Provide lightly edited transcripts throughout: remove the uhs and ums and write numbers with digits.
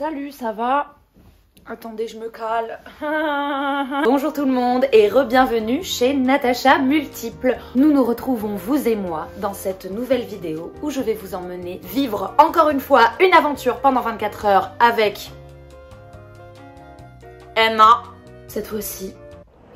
Salut, ça va? Attendez, je me cale. Bonjour tout le monde et re-bienvenue chez Natacha Multiple. Nous nous retrouvons, vous et moi, dans cette nouvelle vidéo où je vais vous emmener vivre encore une fois une aventure pendant 24 heures avec Emma. Cette fois-ci,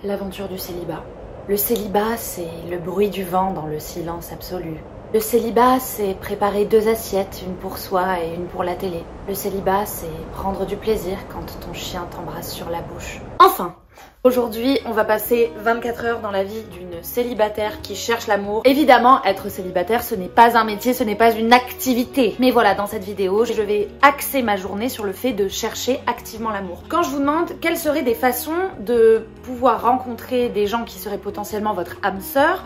l'aventure du célibat. Le célibat, c'est le bruit du vent dans le silence absolu. Le célibat, c'est préparer 2 assiettes, une pour soi et une pour la télé. Le célibat, c'est prendre du plaisir quand ton chien t'embrasse sur la bouche. Enfin, aujourd'hui, on va passer 24 heures dans la vie d'une célibataire qui cherche l'amour. Évidemment, être célibataire, ce n'est pas un métier, ce n'est pas une activité. Mais voilà, dans cette vidéo, je vais axer ma journée sur le fait de chercher activement l'amour. Quand je vous demande quelles seraient des façons de pouvoir rencontrer des gens qui seraient potentiellement votre âme sœur,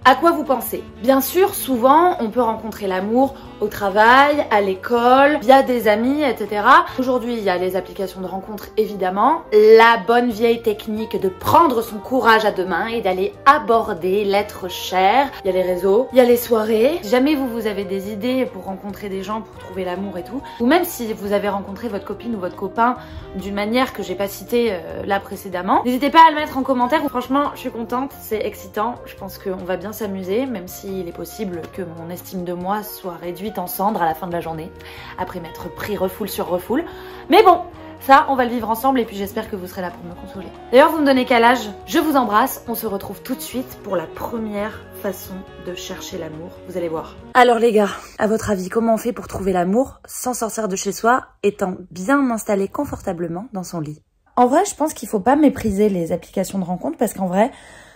à quoi vous pensez? Bien sûr, souvent, on peut rencontrer l'amour au travail, à l'école, via des amis, etc. Aujourd'hui, il y a les applications de rencontres, évidemment. La bonne vieille technique de prendre son courage à 2 mains et d'aller aborder l'être cher. Il y a les réseaux, il y a les soirées. Si jamais vous avez des idées pour rencontrer des gens, pour trouver l'amour et tout, ou même si vous avez rencontré votre copine ou votre copain d'une manière que j'ai pas citée là précédemment, n'hésitez pas à le mettre en commentaire. Franchement, je suis contente, c'est excitant. Je pense qu'on va bien s'amuser, même s'il est possible que mon estime de moi soit réduite en cendres à la fin de la journée, après m'être pris refoule sur refoule. Mais bon, ça, on va le vivre ensemble et puis j'espère que vous serez là pour me consoler. D'ailleurs, vous me donnez quel âge? Je vous embrasse, on se retrouve tout de suite pour la première façon de chercher l'amour, vous allez voir. Alors les gars, à votre avis, comment on fait pour trouver l'amour sans sortir de chez soi, étant bien installé confortablement dans son lit? En vrai, je pense qu'il faut pas mépriser les applications de rencontre parce qu'en vrai,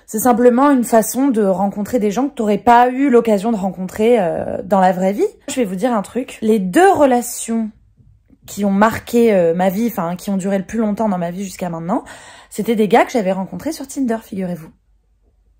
c'est simplement une façon de rencontrer des gens que tu n'aurais pas eu l'occasion de rencontrer dans la vraie vie. Je vais vous dire un truc. Les 2 relations qui ont marqué ma vie, enfin qui ont duré le plus longtemps dans ma vie jusqu'à maintenant, c'était des gars que j'avais rencontrés sur Tinder, figurez-vous.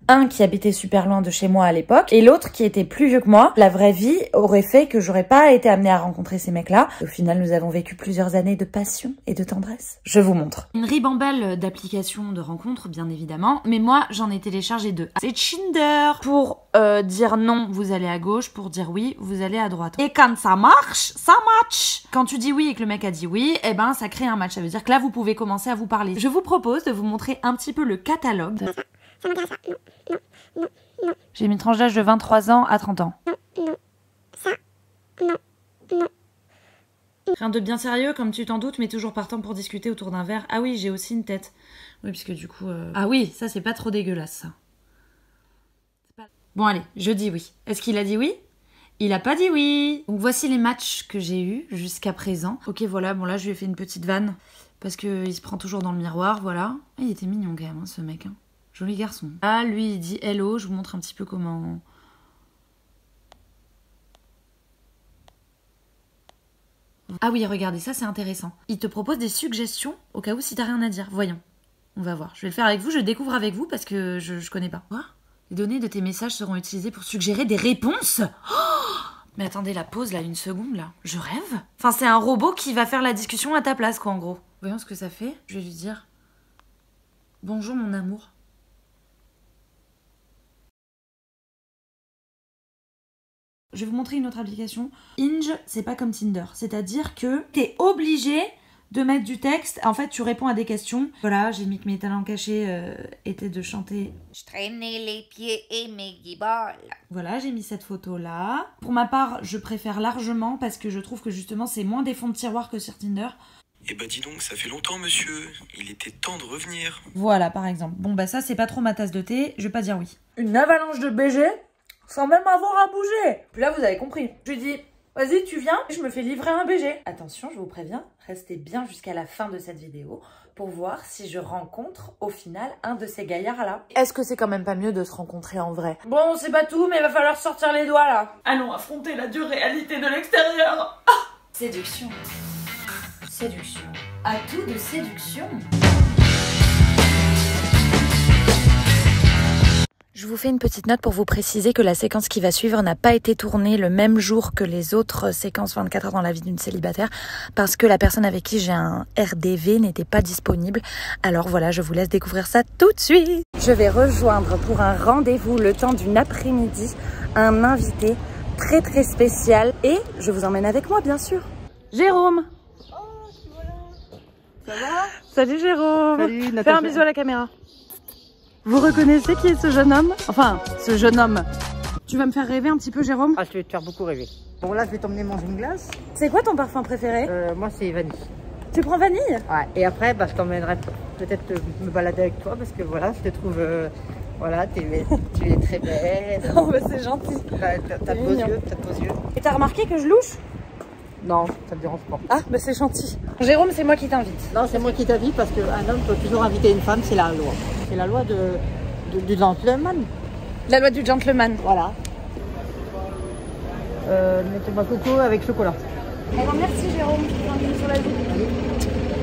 Un qui habitait super loin de chez moi à l'époque et l'autre qui était plus vieux que moi. La vraie vie aurait fait que j'aurais pas été amenée à rencontrer ces mecs-là. Au final, nous avons vécu plusieurs années de passion et de tendresse. Je vous montre. Une ribambelle d'applications de rencontres, bien évidemment, mais moi, j'en ai téléchargé 2. C'est Tinder. Pour dire non, vous allez à gauche. Pour dire oui, vous allez à droite. Et quand ça marche, ça match. Quand tu dis oui et que le mec a dit oui, eh ben, ça crée un match. Ça veut dire que là, vous pouvez commencer à vous parler. Je vous propose de vous montrer un petit peu le catalogue. Ça m'intéresse pas. Non, non, non. J'ai mis une tranche d'âge de 23 ans à 30 ans. Non, non, ça, non, non. Rien de bien sérieux, comme tu t'en doutes, mais toujours partant pour discuter autour d'un verre. Ah oui, j'ai aussi une tête. Oui, parce que du coup... Ah oui, ça c'est pas trop dégueulasse, ça. Pas... Bon allez, je dis oui. Est-ce qu'il a dit oui? Il a pas dit oui. Donc voici les matchs que j'ai eus jusqu'à présent. Ok, voilà, bon là je lui ai fait une petite vanne, parce qu'il se prend toujours dans le miroir, voilà. Et il était mignon quand même, hein, ce mec, hein. Joli garçon. Ah, lui, il dit hello. Je vous montre un petit peu comment... Ah oui, regardez, ça, c'est intéressant. Il te propose des suggestions au cas où si t'as rien à dire. Voyons. On va voir. Je vais le faire avec vous. Je le découvre avec vous parce que je connais pas. Quoi? Les données de tes messages seront utilisées pour suggérer des réponses. Oh! Mais attendez, la pause, là, 1 seconde, là. Je rêve? Enfin, c'est un robot qui va faire la discussion à ta place, quoi, en gros. Voyons ce que ça fait. Je vais lui dire... Bonjour, mon amour. Je vais vous montrer une autre application. Hinge, c'est pas comme Tinder. C'est-à-dire que t'es obligé de mettre du texte. En fait, tu réponds à des questions. Voilà, j'ai mis que mes talents cachés étaient de chanter. Je traînais les pieds et mes guiboles. Voilà, j'ai mis cette photo-là. Pour ma part, je préfère largement parce que je trouve que justement, c'est moins des fonds de tiroir que sur Tinder. Eh bah dis donc, ça fait longtemps monsieur, il était temps de revenir. Voilà, par exemple. Bon bah ça, c'est pas trop ma tasse de thé, je vais pas dire oui. Une avalanche de BG sans même avoir à bouger. Puis là, vous avez compris. Je lui dis, vas-y, tu viens, je me fais livrer un BG. Attention, je vous préviens, restez bien jusqu'à la fin de cette vidéo pour voir si je rencontre au final un de ces gaillards-là. Est-ce que c'est quand même pas mieux de se rencontrer en vrai? Bon, c'est pas tout, mais il va falloir sortir les doigts là. Allons affronter la dure réalité de l'extérieur. Ah, séduction. Séduction. Atout de séduction. Je vous fais une petite note pour vous préciser que la séquence qui va suivre n'a pas été tournée le même jour que les autres séquences 24 heures dans la vie d'une célibataire parce que la personne avec qui j'ai un RDV n'était pas disponible. Alors voilà, je vous laisse découvrir ça tout de suite. Je vais rejoindre pour un rendez-vous le temps d'une après-midi un invité très spécial et je vous emmène avec moi bien sûr. Jérôme. Ça va? Salut Jérôme. Salut, Fais Natacha. un bisou à la caméra. Vous reconnaissez qui est ce jeune homme? Enfin, ce jeune homme. Tu vas me faire rêver un petit peu, Jérôme? Ah, je vais te faire beaucoup rêver. Bon, là, je vais t'emmener manger une glace. C'est quoi ton parfum préféré? Moi, c'est vanille. Tu prends vanille? Ouais. Et après, bah, je t'emmènerai peut-être me balader avec toi parce que voilà, je te trouve. Voilà, tu es très belle. Oh, bah c'est gentil. T'as de beaux yeux, t'as de beaux yeux. Et t'as remarqué que je louche? Non, ça me dérange pas. Ah, bah c'est gentil. Jérôme, c'est moi qui t'invite. Non, c'est moi qui t'invite parce qu'un homme peut toujours inviter une femme, c'est la loi. C'est la loi du gentleman. La loi du gentleman. Voilà. Mettez-moi coco avec chocolat. Alors merci Jérôme, bienvenue sur la vie.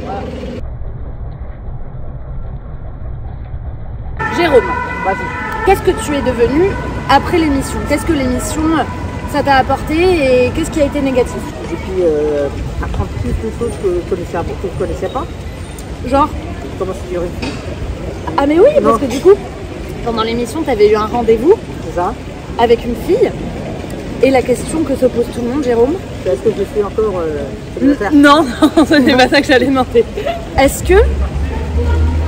Voilà. Jérôme, Vas-y. qu'est-ce que tu es devenu après l'émission? Qu'est-ce que l'émission ça t'a apporté et qu'est-ce qui a été négatif? J'ai pu apprendre plus de choses que je connaissais pas. Genre? Comment séduire une fille, Ah mais oui, Non. parce que du coup, pendant l'émission, tu avais eu un rendez-vous c'est ça. avec une fille. Et la question que se pose tout le monde, Jérôme? Est-ce que je suis encore célibataire? Non, ce n'est pas ça que j'allais demander. Est-ce que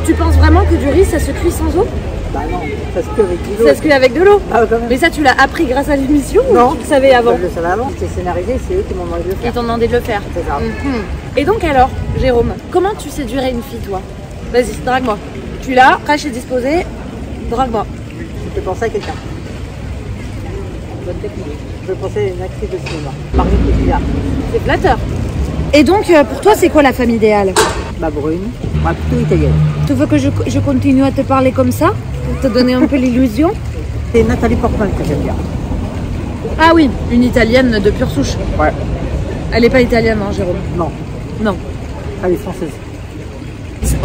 tu penses vraiment que du riz, ça se cuit sans eau? Bah non, parce qu'avec du Ça se cuit avec de l'eau. Ah, quand même. Mais ça, tu l'as appris grâce à l'émission ou Non. tu le savais avant? Je le savais avant, c'était scénarisé, c'est eux qui m'ont demandé de le Ils faire. t'ont demandé de le faire. C'est ça. Mhm. Et donc alors, Jérôme, comment tu séduirais une fille, toi? Vas-y, drague-moi. Tu l'as, fraîche et disposée, drague-moi. Je peux penser à quelqu'un. Bonne technique. Je peux penser à une actrice de cinéma. Marion Cotillard. C'est flatteur. Et donc, pour toi, c'est quoi la femme idéale? Ma brune, ouais, plutôt italienne. Tu veux que je continue à te parler comme ça? Pour te donner un peu l'illusion? C'est Nathalie Portman que j'aime bien. Ah oui, une italienne de pure souche. Ouais. Elle n'est pas italienne, hein, Jérôme? Non, Non. elle est française.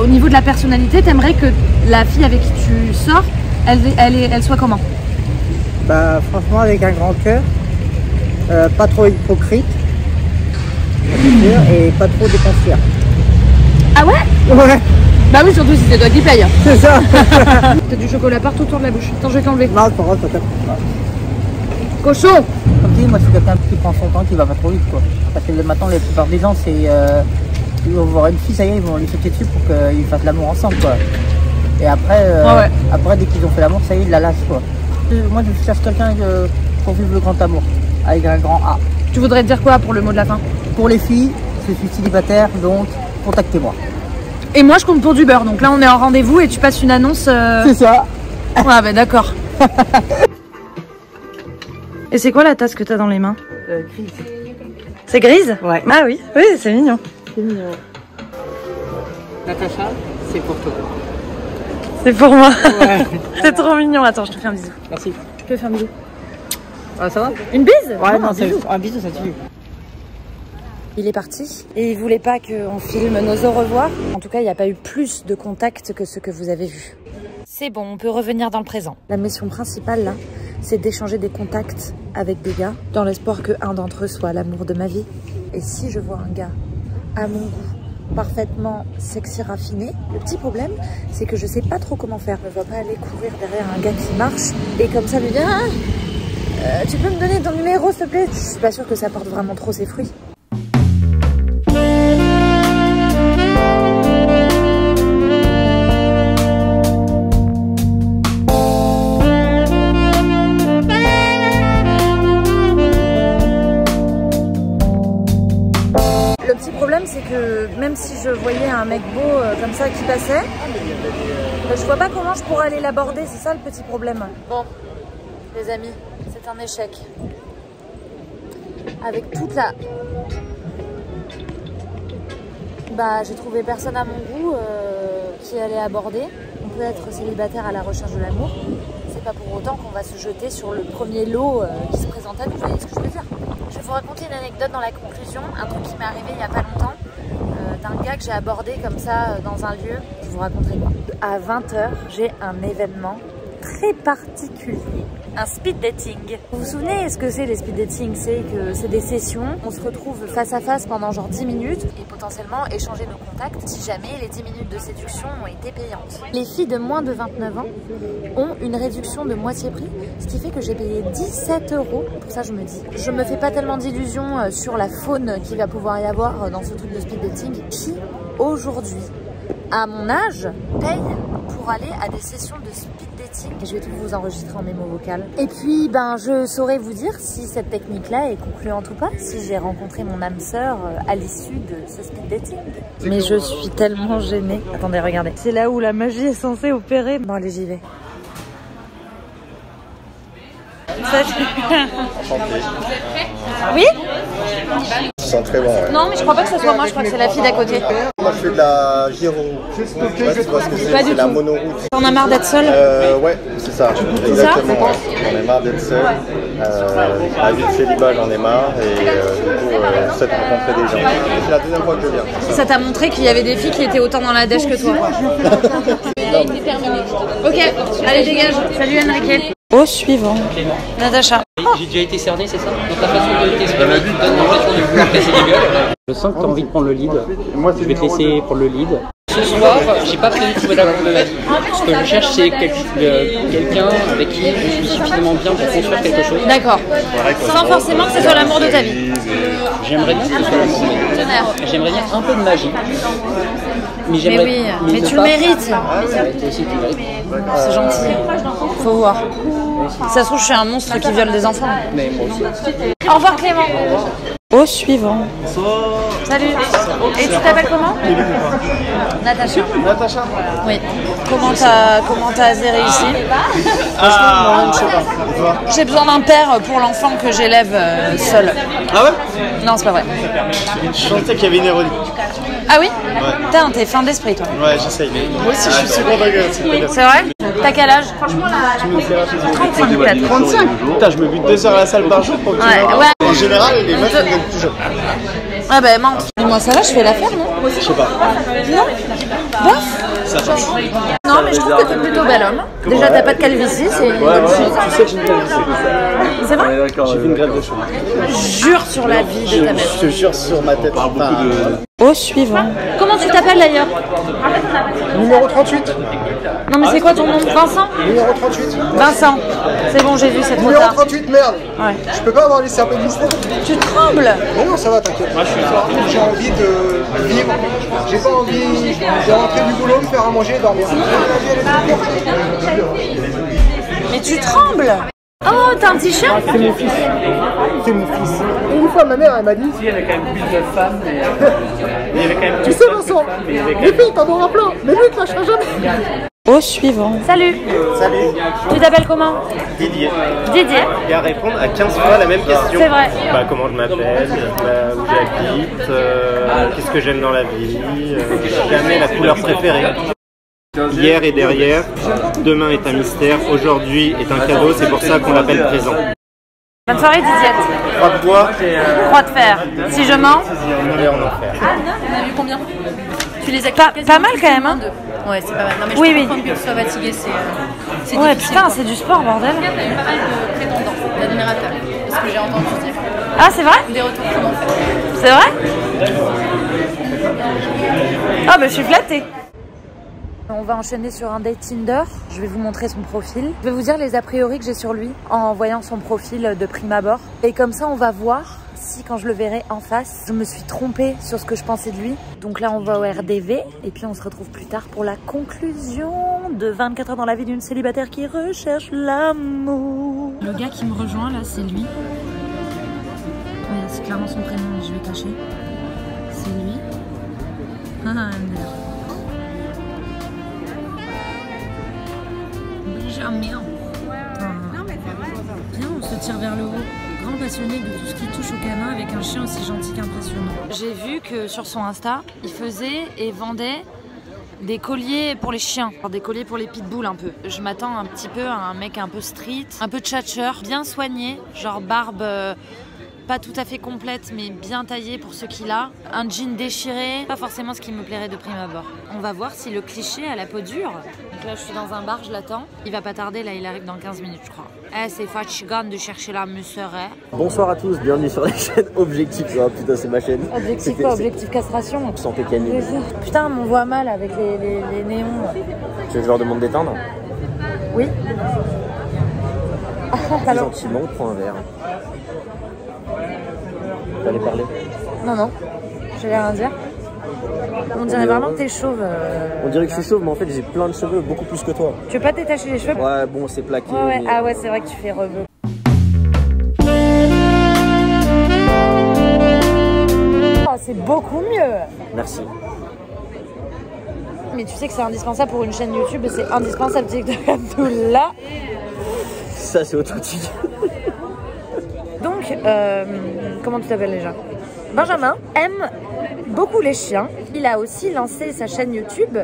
Au niveau de la personnalité, t'aimerais que la fille avec qui tu sors, elle soit comment? Bah franchement avec un grand cœur, pas trop hypocrite, bien sûr, et pas trop dépensière. Ah ouais? Ouais, Bah oui, surtout si c'est toi qui paye. c'est ça. T'as du chocolat partout autour de la bouche. Attends, je vais t'enlever. Non, c'est pas grave, ça tape. Cochon! Comme tu dis, moi je suis quelqu'un qui prend son temps, qui va pas trop vite quoi. Parce que maintenant la plupart des gens c'est ils vont voir une fille, ça y est, ils vont lui sauter dessus pour qu'ils fassent l'amour ensemble quoi. Et après, Ouais. après dès qu'ils ont fait l'amour, ça y est, ils la lâchent quoi. Moi je cherche quelqu'un pour vivre le grand amour, avec un grand A. Tu voudrais dire quoi pour le mot de la fin? Pour les filles, je suis célibataire, donc contactez-moi. Et moi, je compte pour du beurre. Donc là, on est en rendez-vous et tu passes une annonce. C'est ça. Ouais, bah d'accord. Et c'est quoi la tasse que t'as dans les mains? Grise. C'est grise? Ouais. Ah oui, oui, c'est mignon. C'est mignon. Natacha, c'est pour toi. C'est pour moi. Ouais. C'est trop mignon. Attends, je te fais un bisou. Merci. Je peux faire un bisou. Ah, ça va? Une bise? Ouais, non, un c'est bisou. un bisou, ça tue. Il est parti et il voulait pas qu'on filme nos au revoir. En tout cas, il n'y a pas eu plus de contacts que ce que vous avez vu. C'est bon, on peut revenir dans le présent. La mission principale là, c'est d'échanger des contacts avec des gars dans l'espoir qu'un d'entre eux soit l'amour de ma vie. Et si je vois un gars à mon goût, parfaitement sexy raffiné, le petit problème, c'est que je sais pas trop comment faire. Je ne vais pas aller courir derrière un gars qui marche et comme ça lui dire tu peux me donner ton numéro s'il te plaît? Je suis pas sûre que ça porte vraiment trop ses fruits. Le petit problème, c'est que même si je voyais un mec beau comme ça qui passait, je vois pas comment je pourrais aller l'aborder, c'est ça le petit problème. Bon, les amis, c'est un échec. Avec toute la... Bah, j'ai trouvé personne à mon goût qui allait aborder. On peut être célibataire à la recherche de l'amour. C'est pas pour autant qu'on va se jeter sur le premier lot qui se présente à nous, vous voyez ce que je veux dire? Je vais vous raconter une anecdote dans la conclusion, un truc qui m'est arrivé il y a pas longtemps, d'un gars que j'ai abordé comme ça dans un lieu. Je vous raconterai quoi. À 20 h, j'ai un événement très particulier un speed dating. Vous vous souvenez ce que c'est les speed dating? C'est que c'est des sessions, on se retrouve face à face pendant genre 10 minutes et potentiellement échanger nos contacts si jamais les 10 minutes de séduction ont été payantes. Les filles de moins de 29 ans ont une réduction de moitié prix, ce qui fait que j'ai payé 17 €. Pour ça je me dis, je me fais pas tellement d'illusions sur la faune qu'il va pouvoir y avoir dans ce truc de speed dating. Qui aujourd'hui, à mon âge, paye pour aller à des sessions de speed dating? Et je vais tout vous enregistrer en mémo vocal. Et puis, ben, je saurais vous dire si cette technique-là est concluante ou pas, si j'ai rencontré mon âme sœur à l'issue de ce speed dating. Mais je suis tellement gênée. Attendez, regardez. C'est là où la magie est censée opérer. Bon, allez, j'y vais. Oui? Ça sent très bon, ouais. Non, mais je crois pas que ce soit moi, je crois que c'est la fille d'à côté. Moi, je fais de la gyro. Je sais pas si tu vois ce que c'est. C'est la monoroute. T'en as marre d'être seule? Ouais, c'est ça. Exactement. J'en ai marre d'être seule. La vie de célibat, j'en ai marre. Et du coup, j'essaie de rencontrer des gens. C'est la deuxième fois que je viens. Ça t'a montré qu'il y avait des filles qui étaient autant dans la dèche que toi? Ok, allez, dégage. Salut Enrique. Au suivant. Natacha. J'ai déjà été cerné, c'est ça? Dans ta façon de t'exprimer, tu donnes l'impression de vouloir casser des gueules. Je sens que tu as envie de prendre le lead. Je vais te laisser prendre le lead. Ce soir, j'ai pas prévu de trouver l'amour de ma vie. Ce que je cherche, c'est quelqu'un avec qui je suis suffisamment bien pour construire quelque chose. D'accord. Sans forcément que ce soit l'amour de ta vie. J'aimerais bien que ce soit l'amour de ma vie. J'aimerais bien un peu de magie. Mais oui, mais tu le mérites. C'est gentil. Faut voir. Ça se trouve, je suis un monstre qui viole des enfants. Mais moi aussi. Au revoir Clément. Au suivant. Salut. Et tu t'appelles comment? Natacha. Natacha? Oui. Comment t'as azéré ici? Franchement, je sais pas. J'ai besoin d'un père pour l'enfant que j'élève seul. Ah ouais? Non, c'est pas vrai. Je sentais qu'il y avait une ironie. Ah oui? Ouais. Putain, t'es fin d'esprit toi. Ouais, j'essaye. Moi aussi, je suis second degré. C'est vrai? T'as quel âge? Franchement, là. 35 peut-être. 35? Putain, je me bute 2 heures à la salle par jour pour que tu vois. Ouais. En général, les meufs, ils viennent plus jeunes. Ah bah mente. Dis-moi ça va, je fais l'affaire, non? Je sais pas. Non? Bof? Ça change. Non, mais je trouve que t'es plutôt bel homme. Déjà, t'as pas de calvitie, c'est une bonne chose. Tu sais que j'ai une calvitie. C'est vrai? J'ai fait une grève de cheveux. Jure sur la vie de ta mère. Je te jure sur ma tête. Au suivant. Comment tu t'appelles d'ailleurs? Numéro 38. Non mais c'est quoi ton nom? Vincent? Numéro 38. Vincent. C'est bon, j'ai vu, c'est trop Numéro tard. 38, merde. Ouais. Je peux pas avoir laissé un peu de mystère. Tu trembles? Mais non, ça va, t'inquiète. J'ai envie de vivre. J'ai pas envie de rentrer du boulot, me faire à manger et dormir. Mais tu trembles? Oh, t'as un t-shirt? C'est mon fils. C'est mon fils. Et une fois, ma mère, elle m'a dit... Il y avait quand même plus de femmes, mais il y avait quand même Tu sais, Vincent, les filles, t'en auras plein. Mais lui, tu lâcheras jamais. Au suivant. Salut. Salut. Tu t'appelles comment? Didier. Didier. Et à répondre à 15 fois la même question. C'est vrai. Bah, comment je m'appelle, où j'habite, qu'est-ce que j'aime dans la vie, jamais la couleur préférée. Hier et derrière, demain est un mystère, aujourd'hui est un cadeau, c'est pour ça qu'on l'appelle présent. Bonne soirée Didiette. Croix de bois, Croix de fer. Si je mens? on est en enfer. On a vu combien? Tu les as Pas mal quand même, hein? Ouais, c'est pas mal. Non, mais je Oui, peux oui. comprendre que tu sois fatigué, c'est Ouais, difficile, putain, quoi. c'est du sport, bordel. Il y a eu pas mal de prétendants, d'admirateurs, parce que j'ai entendu dire. Ah, c'est vrai? Des retours qu'ils m'ont fait. C'est vrai? Ah, bah je suis flattée. On va enchaîner sur un date Tinder. Je vais vous montrer son profil. Je vais vous dire les a priori que j'ai sur lui en voyant son profil de prime abord. Et comme ça, on va voir si quand je le verrai en face, je me suis trompée sur ce que je pensais de lui. Donc là, on va au RDV et puis on se retrouve plus tard pour la conclusion de 24 heures dans la vie d'une célibataire qui recherche l'amour. Le gars qui me rejoint là, c'est lui. Ouais, c'est clairement son prénom, mais je vais cacher. C'est lui. Ah, MDR. Benjamin. Viens, on se tire vers le haut. Grand passionné de tout ce qui touche au canin avec un chien aussi gentil qu'impressionnant. J'ai vu que sur son Insta, il faisait et vendait des colliers pour les chiens, des colliers pour les pitbulls un peu. Je m'attends un petit peu à un mec un peu street, un peu tchatcheur, bien soigné, genre barbe pas tout à fait complète mais bien taillée pour ce qu'il a. Un jean déchiré, pas forcément ce qui me plairait de prime abord. On va voir si le cliché a la peau dure. Donc là je suis dans un bar, je l'attends. Il va pas tarder, là il arrive dans 15 minutes je crois. Eh c'est fatigant de chercher la musserie. Bonsoir à tous, bienvenue sur la chaîne Objectif. Oh putain c'est ma chaîne. Objectif quoi? Objectif castration. Santé canine. Putain on voit mal avec les néons. Tu veux que je leur demande d'éteindre? Oui. Plus gentiment, on prend un verre. Tu allais parler? Non, j'allais rien dire. On dirait vraiment que t'es chauve. On dirait que je suis chauve, mais en fait j'ai plein de cheveux, beaucoup plus que toi. Tu veux pas détacher les cheveux? Ouais, bon, c'est plaqué. Ouais. Mais... Ah ouais, c'est vrai que tu fais rebeu. Oh, c'est beaucoup mieux. Merci. Mais tu sais que c'est indispensable pour une chaîne YouTube et c'est indispensable TikTok tout là. Ça c'est authentique. Donc, comment tu t'appelles déjà? Benjamin aime beaucoup les chiens. Il a aussi lancé sa chaîne YouTube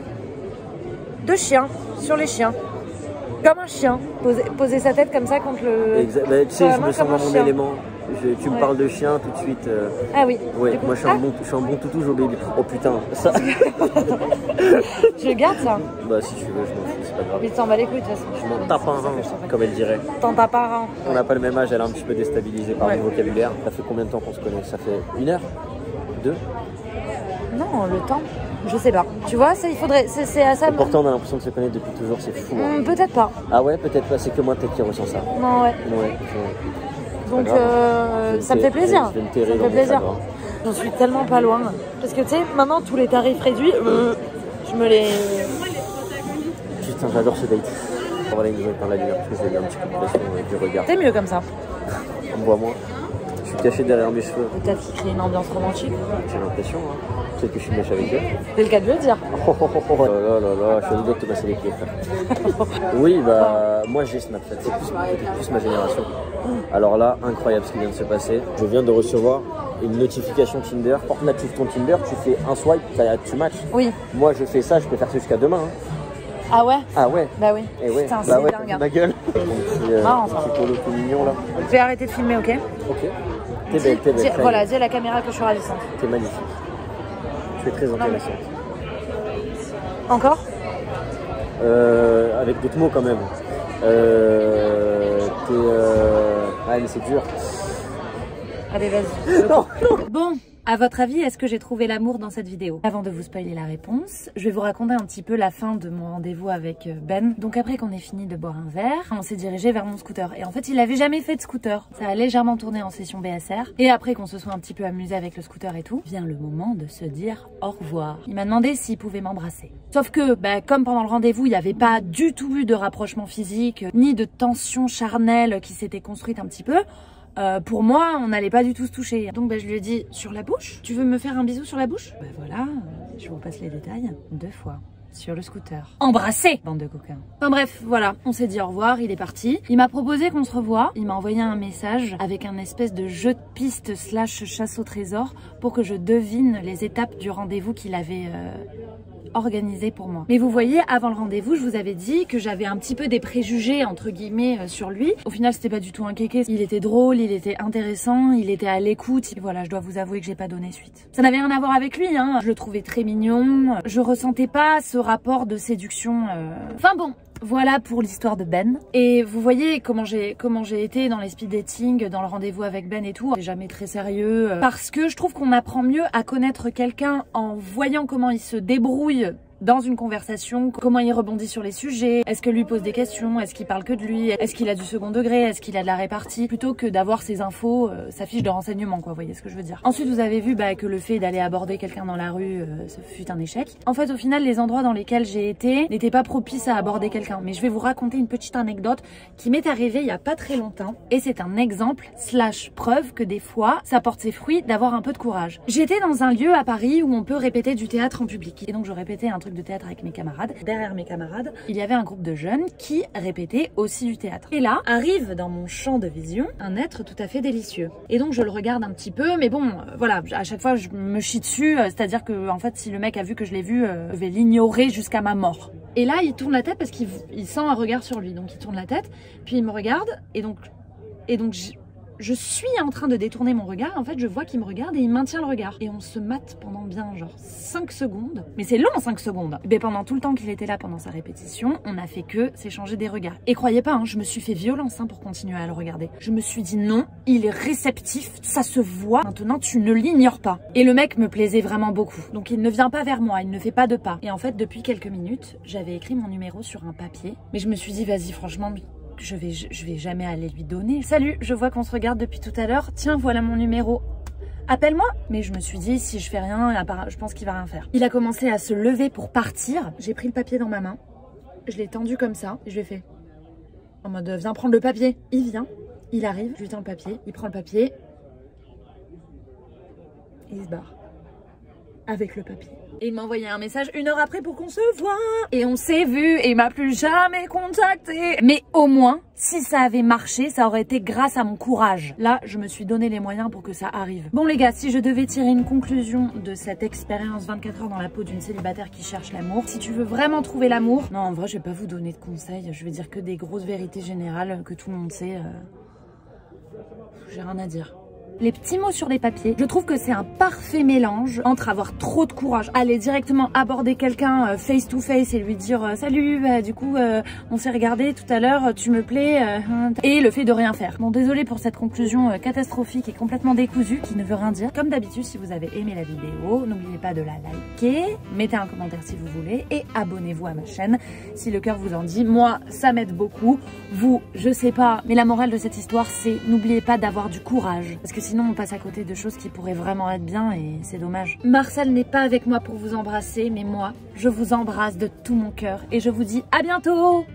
de chiens, sur les chiens. Comme un chien. Poser sa tête comme ça contre le... Exact. Bah, tu sais, je me sens dans mon élément. Tu me parles de chien tout de suite. Ah oui. Ouais, moi je suis un bon toutou, au baby. Oh putain, ça. Je garde ça. Bah si tu veux, je m'en fous, c'est pas grave. Mais tu t'en bats les couilles de toute façon. Je m'en tape un rein, comme elle dirait. T'en tapes un rein. On n'a pas le même âge, elle est un petit peu déstabilisée par mon vocabulaire. Ça fait combien de temps qu'on se connaît? Ça fait 1 heure? 2? Non, le temps. Je sais pas. Tu vois, ça, il faudrait. C'est à ça. Et pourtant, on a l'impression de se connaître depuis toujours, c'est fou. Hein. Peut-être pas. Ah ouais, peut-être pas, c'est que moi peut-être qui ressens ça. Non, ouais. Donc, ça me fait plaisir. Je vais me terrer dans mon chagrin. J'en suis tellement pas loin. Parce que tu sais, maintenant, tous les tarifs réduits, je me les. Putain, j'adore ce date. Voilà, il nous éteint la lumière parce que je vais un petit coup de pression du regard. C'est mieux comme ça. On me voit moins. Je suis caché derrière mes cheveux. Peut-être qu'il crée une ambiance romantique. J'ai l'impression, hein. Peut-être que je suis mèche avec eux. C'est le cas de le dire. Oh là là, je suis au dos de te passer les pieds, frère. Oui, bah, moi j'ai Snapchat, c'est peut-être plus ma génération. Alors là, incroyable ce qui vient de se passer. Je viens de recevoir une notification Tinder. Là, tu ouvres ton Tinder, tu fais un swipe, tu matches. Oui. Moi, je fais ça, je peux faire ça jusqu'à demain. Hein. Ah ouais? Ah ouais? Bah oui. Et ouais. Putain, bah c'est ouais, dingue. ma gueule. Mon petit polo tout mignon là. Je vais arrêter de filmer, ok? Ok. T'es belle, t'es belle. Voilà, dis à la caméra que je suis ravissante. T'es magnifique. Tu es très intéressante. Encore? Avec d'autres mots quand même. Ah mais c'est dur. Allez, vas-y. Bon, à votre avis, est-ce que j'ai trouvé l'amour dans cette vidéo? Avant de vous spoiler la réponse, je vais vous raconter un petit peu la fin de mon rendez-vous avec Ben. Donc après qu'on ait fini de boire un verre, on s'est dirigé vers mon scooter. Et en fait, il avait jamais fait de scooter. Ça a légèrement tourné en session BSR. Et après qu'on se soit un petit peu amusé avec le scooter et tout, vient le moment de se dire au revoir. Il m'a demandé s'il pouvait m'embrasser. Sauf que, comme pendant le rendez-vous, il n'y avait pas du tout eu de rapprochement physique, ni de tension charnelle qui s'était construite un petit peu, pour moi, on n'allait pas du tout se toucher. Donc je lui ai dit, sur la bouche? Tu veux me faire un bisou sur la bouche? Voilà, je vous passe les détails. 2 fois. Sur le scooter. Embrassé, bande de coquins. Enfin bref, voilà, on s'est dit au revoir, il est parti. Il m'a proposé qu'on se revoie. Il m'a envoyé un message avec un espèce de jeu de piste / chasse au trésor pour que je devine les étapes du rendez-vous qu'il avait organisé pour moi. Mais vous voyez, avant le rendez-vous, je vous avais dit que j'avais un petit peu des préjugés entre guillemets sur lui. Au final, c'était pas du tout un kéké. Il était drôle, il était intéressant, il était à l'écoute. Voilà, je dois vous avouer que j'ai pas donné suite. Ça n'avait rien à voir avec lui, hein. Je le trouvais très mignon. Je ressentais pas ce rapport de séduction. Enfin bon. Voilà pour l'histoire de Ben. Et vous voyez comment j'ai été dans les speed dating, dans le rendez-vous avec Ben et tout. C'est jamais très sérieux. Parce que je trouve qu'on apprend mieux à connaître quelqu'un en voyant comment il se débrouille dans une conversation, comment il rebondit sur les sujets, est-ce que lui pose des questions, est-ce qu'il parle que de lui, est-ce qu'il a du second degré, est-ce qu'il a de la répartie, plutôt que d'avoir ses infos, sa fiche de renseignement, quoi, vous voyez ce que je veux dire. Ensuite, vous avez vu que le fait d'aller aborder quelqu'un dans la rue, ce fut un échec. En fait, au final, les endroits dans lesquels j'ai été n'étaient pas propices à aborder quelqu'un, mais je vais vous raconter une petite anecdote qui m'est arrivée il y a pas très longtemps, et c'est un exemple / preuve que des fois, ça porte ses fruits d'avoir un peu de courage. J'étais dans un lieu à Paris où on peut répéter du théâtre en public, et donc je répétais un truc de théâtre avec mes camarades. Derrière mes camarades, il y avait un groupe de jeunes qui répétaient aussi du théâtre. Et là, arrive dans mon champ de vision un être tout à fait délicieux. Et donc je le regarde un petit peu, mais bon, voilà, à chaque fois je me chie dessus, c'est-à-dire que en fait si le mec a vu que je l'ai vu, je vais l'ignorer jusqu'à ma mort. Et là il tourne la tête parce qu'il sent un regard sur lui, donc il tourne la tête, puis il me regarde, et donc Je suis en train de détourner mon regard, en fait je vois qu'il me regarde et il maintient le regard. Et on se mate pendant bien genre 5 secondes. Mais c'est long 5 secondes. Mais pendant tout le temps qu'il était là pendant sa répétition, on a fait que s'échanger des regards. Et croyez pas, hein, je me suis fait violence pour continuer à le regarder. Je me suis dit non, il est réceptif, ça se voit. Maintenant tu ne l'ignores pas. Et le mec me plaisait vraiment beaucoup. Donc il ne vient pas vers moi, il ne fait pas de pas. Et en fait depuis quelques minutes, j'avais écrit mon numéro sur un papier. Mais je me suis dit vas-y franchement... Je vais jamais aller lui donner. Salut, je vois qu'on se regarde depuis tout à l'heure. Tiens, voilà mon numéro. Appelle-moi. Mais je me suis dit, si je fais rien, je pense qu'il va rien faire. Il a commencé à se lever pour partir. J'ai pris le papier dans ma main. Je l'ai tendu comme ça. Et je lui ai fait en mode, viens prendre le papier. Il vient. Il arrive. Je lui tends le papier. Il prend le papier. Et il se barre. Avec le papier. Et il m'a envoyé un message 1 heure après pour qu'on se voit. Et on s'est vu et il m'a plus jamais contacté. Mais au moins, si ça avait marché, ça aurait été grâce à mon courage. Là, je me suis donné les moyens pour que ça arrive. Bon les gars, si je devais tirer une conclusion de cette expérience 24 heures dans la peau d'une célibataire qui cherche l'amour, si tu veux vraiment trouver l'amour, non en vrai je vais pas vous donner de conseils, je vais dire que des grosses vérités générales que tout le monde sait. J'ai rien à dire. Les petits mots sur les papiers, je trouve que c'est un parfait mélange entre avoir trop de courage, aller directement aborder quelqu'un face to face et lui dire salut, du coup on s'est regardé tout à l'heure, tu me plais, et le fait de rien faire. Bon désolé pour cette conclusion catastrophique et complètement décousue qui ne veut rien dire. Comme d'habitude, si vous avez aimé la vidéo, n'oubliez pas de la liker, mettez un commentaire si vous voulez et abonnez-vous à ma chaîne si le cœur vous en dit. Moi ça m'aide beaucoup, vous je sais pas, mais la morale de cette histoire c'est n'oubliez pas d'avoir du courage parce que sinon on passe à côté de choses qui pourraient vraiment être bien et c'est dommage. Marcel n'est pas avec moi pour vous embrasser, mais moi, je vous embrasse de tout mon cœur et je vous dis à bientôt!